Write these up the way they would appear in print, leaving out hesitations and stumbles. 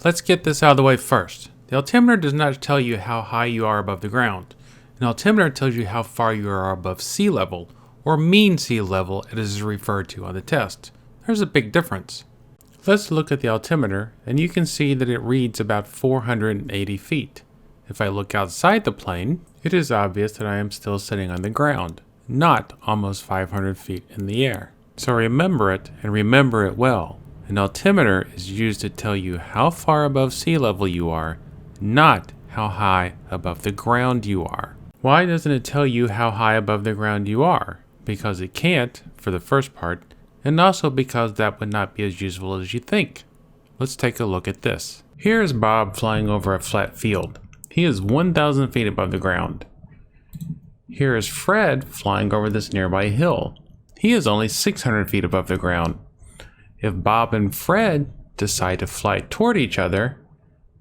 Let's get this out of the way first. The altimeter does not tell you how high you are above the ground. An altimeter tells you how far you are above sea level, or mean sea level as it is referred to on the test. There's a big difference. Let's look at the altimeter, and you can see that it reads about 480 feet. If I look outside the plane, it is obvious that I am still sitting on the ground, not almost 500 feet in the air. So remember it, and remember it well. An altimeter is used to tell you how far above sea level you are, not how high above the ground you are. Why doesn't it tell you how high above the ground you are? Because it can't, for the first part, and also because that would not be as useful as you think. Let's take a look at this. Here is Bob flying over a flat field. He is 1,000 feet above the ground. Here is Fred flying over this nearby hill. He is only 600 feet above the ground. If Bob and Fred decide to fly toward each other,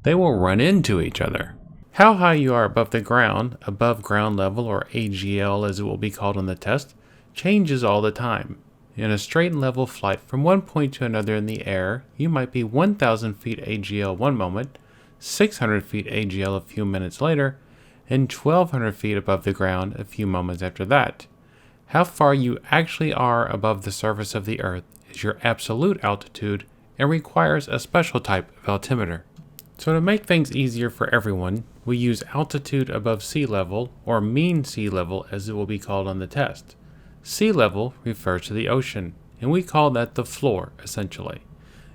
they will run into each other. How high you are above the ground, above ground level, or AGL as it will be called on the test, changes all the time. In a straight and level flight from one point to another in the air, you might be 1,000 feet AGL one moment, 600 feet AGL a few minutes later, and 1,200 feet above the ground a few moments after that. How far you actually are above the surface of the Earth is your absolute altitude and requires a special type of altimeter. So to make things easier for everyone, we use altitude above sea level, or mean sea level as it will be called on the test. Sea level refers to the ocean, and we call that the floor, essentially.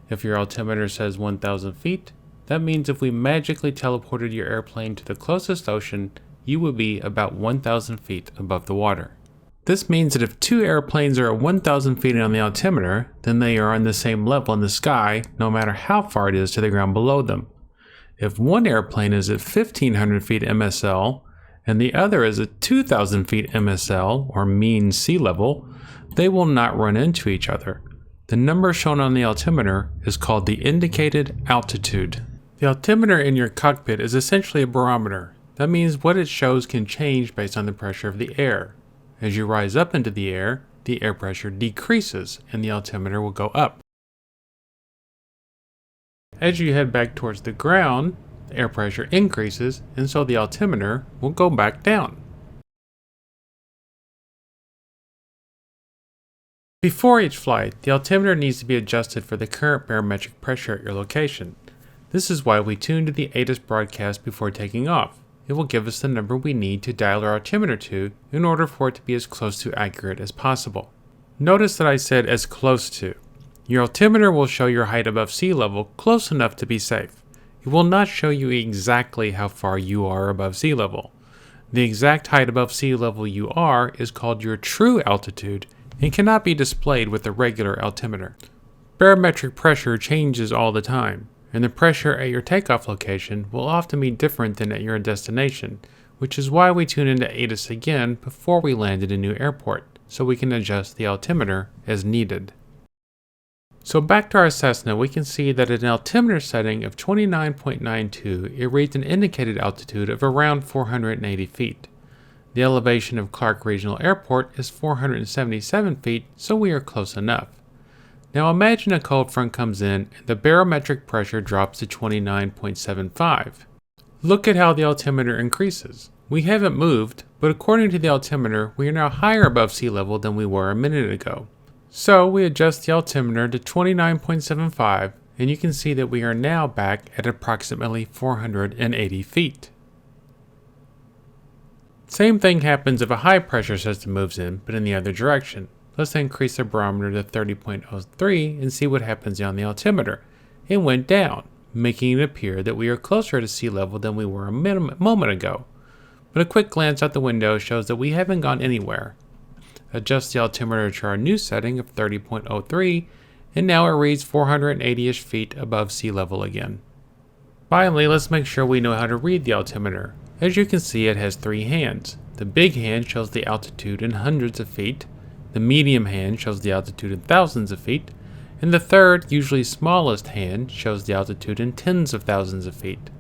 If your altimeter says 1,000 feet, that means if we magically teleported your airplane to the closest ocean, you would be about 1,000 feet above the water. This means that if two airplanes are at 1,000 feet on the altimeter, then they are on the same level in the sky, no matter how far it is to the ground below them. If one airplane is at 1,500 feet MSL, and the other is at 2,000 feet MSL, or mean sea level, they will not run into each other. The number shown on the altimeter is called the indicated altitude. The altimeter in your cockpit is essentially a barometer. That means what it shows can change based on the pressure of the air. As you rise up into the air pressure decreases and the altimeter will go up. As you head back towards the ground, air pressure increases, and so the altimeter will go back down. Before each flight, the altimeter needs to be adjusted for the current barometric pressure at your location. This is why we tune to the ATIS broadcast before taking off. It will give us the number we need to dial our altimeter to in order for it to be as close to accurate as possible. Notice that I said as close to. Your altimeter will show your height above sea level close enough to be safe. It will not show you exactly how far you are above sea level. The exact height above sea level you are is called your true altitude and cannot be displayed with a regular altimeter. Barometric pressure changes all the time, and the pressure at your takeoff location will often be different than at your destination, which is why we tune into ATIS again before we land at a new airport, so we can adjust the altimeter as needed. So back to our Cessna, we can see that at an altimeter setting of 29.92, it reads an indicated altitude of around 480 feet. The elevation of Clark Regional Airport is 477 feet, so we are close enough. Now imagine a cold front comes in and the barometric pressure drops to 29.75. Look at how the altimeter increases. We haven't moved, but according to the altimeter, we are now higher above sea level than we were a minute ago. So we adjust the altimeter to 29.75, and you can see that we are now back at approximately 480 feet. Same thing happens if a high pressure system moves in, but in the other direction. Let's increase the barometer to 30.03 and see what happens on the altimeter. It went down, making it appear that we are closer to sea level than we were a moment ago. But a quick glance out the window shows that we haven't gone anywhere. Adjust the altimeter to our new setting of 30.03, and now it reads 480-ish feet above sea level again. Finally, let's make sure we know how to read the altimeter. As you can see, it has three hands. The big hand shows the altitude in hundreds of feet, the medium hand shows the altitude in thousands of feet, and the third, usually smallest hand, shows the altitude in tens of thousands of feet.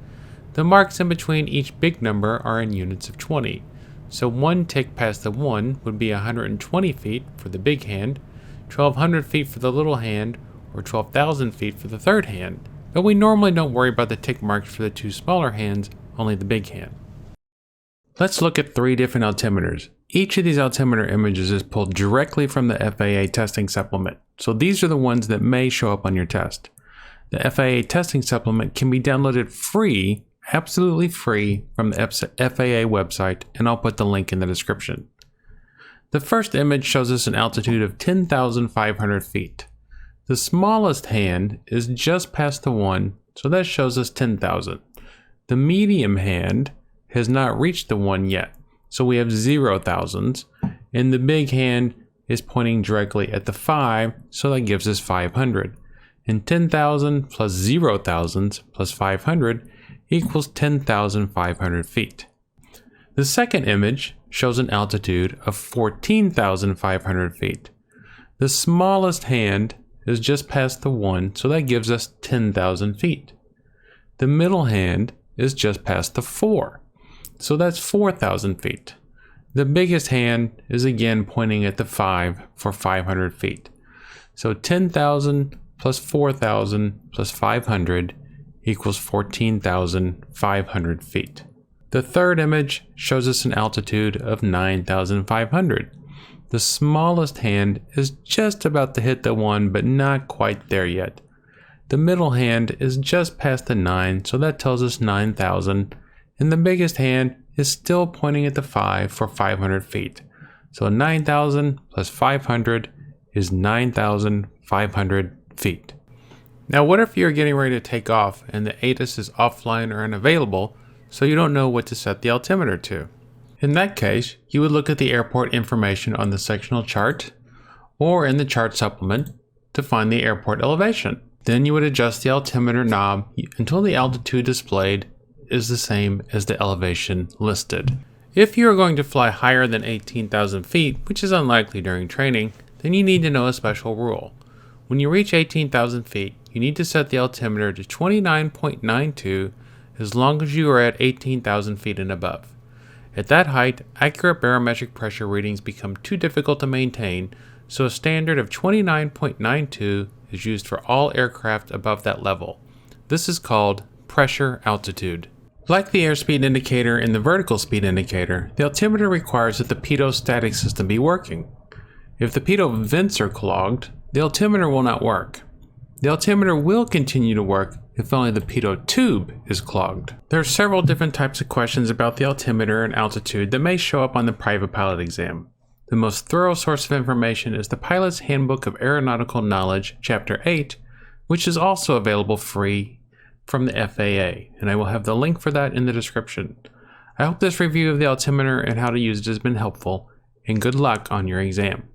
The marks in between each big number are in units of 20. So one tick past the 1 would be 120 feet for the big hand, 1,200 feet for the little hand, or 12,000 feet for the third hand. but we normally don't worry about the tick marks for the two smaller hands, only the big hand. Let's look at 3 different altimeters. Each of these altimeter images is pulled directly from the FAA Testing Supplement, so these are the ones that may show up on your test. The FAA Testing Supplement can be downloaded free, absolutely free, from the FAA website, and I'll put the link in the description. The first image shows us an altitude of 10,500 feet. The smallest hand is just past the 1, so that shows us 10,000. The medium hand has not reached the 1 yet, so we have 0,000s, and the big hand is pointing directly at the 5, so that gives us 500. And 10,000 plus 0,000s plus 500 equals 10,500 feet. The second image shows an altitude of 14,500 feet. The smallest hand is just past the 1, so that gives us 10,000 feet. The middle hand is just past the 4, so that's 4,000 feet. The biggest hand is again pointing at the 5 for 500 feet. So 10,000 plus 4,000 plus 500 equals 14,500 feet. The third image shows us an altitude of 9,500. The smallest hand is just about to hit the 1, but not quite there yet. The middle hand is just past the 9, so that tells us 9,000, and the biggest hand is still pointing at the 5 for 500 feet. So 9,000 plus 500 is 9,500 feet. Now what if you're getting ready to take off and the ATIS is offline or unavailable, so you don't know what to set the altimeter to? In that case, you would look at the airport information on the sectional chart or in the chart supplement to find the airport elevation. Then you would adjust the altimeter knob until the altitude displayed is the same as the elevation listed. If you are going to fly higher than 18,000 feet, which is unlikely during training, then you need to know a special rule. When you reach 18,000 feet, you need to set the altimeter to 29.92 as long as you are at 18,000 feet and above. At that height, accurate barometric pressure readings become too difficult to maintain, so a standard of 29.92 is used for all aircraft above that level. This is called pressure altitude. Like the airspeed indicator and the vertical speed indicator, the altimeter requires that the pitot static system be working. If the pitot vents are clogged, the altimeter will not work. The altimeter will continue to work if only the pitot tube is clogged. There are several different types of questions about the altimeter and altitude that may show up on the private pilot exam. The most thorough source of information is the Pilot's Handbook of Aeronautical Knowledge, Chapter 8, which is also available free from the FAA, and I will have the link for that in the description. I hope this review of the altimeter and how to use it has been helpful, and good luck on your exam.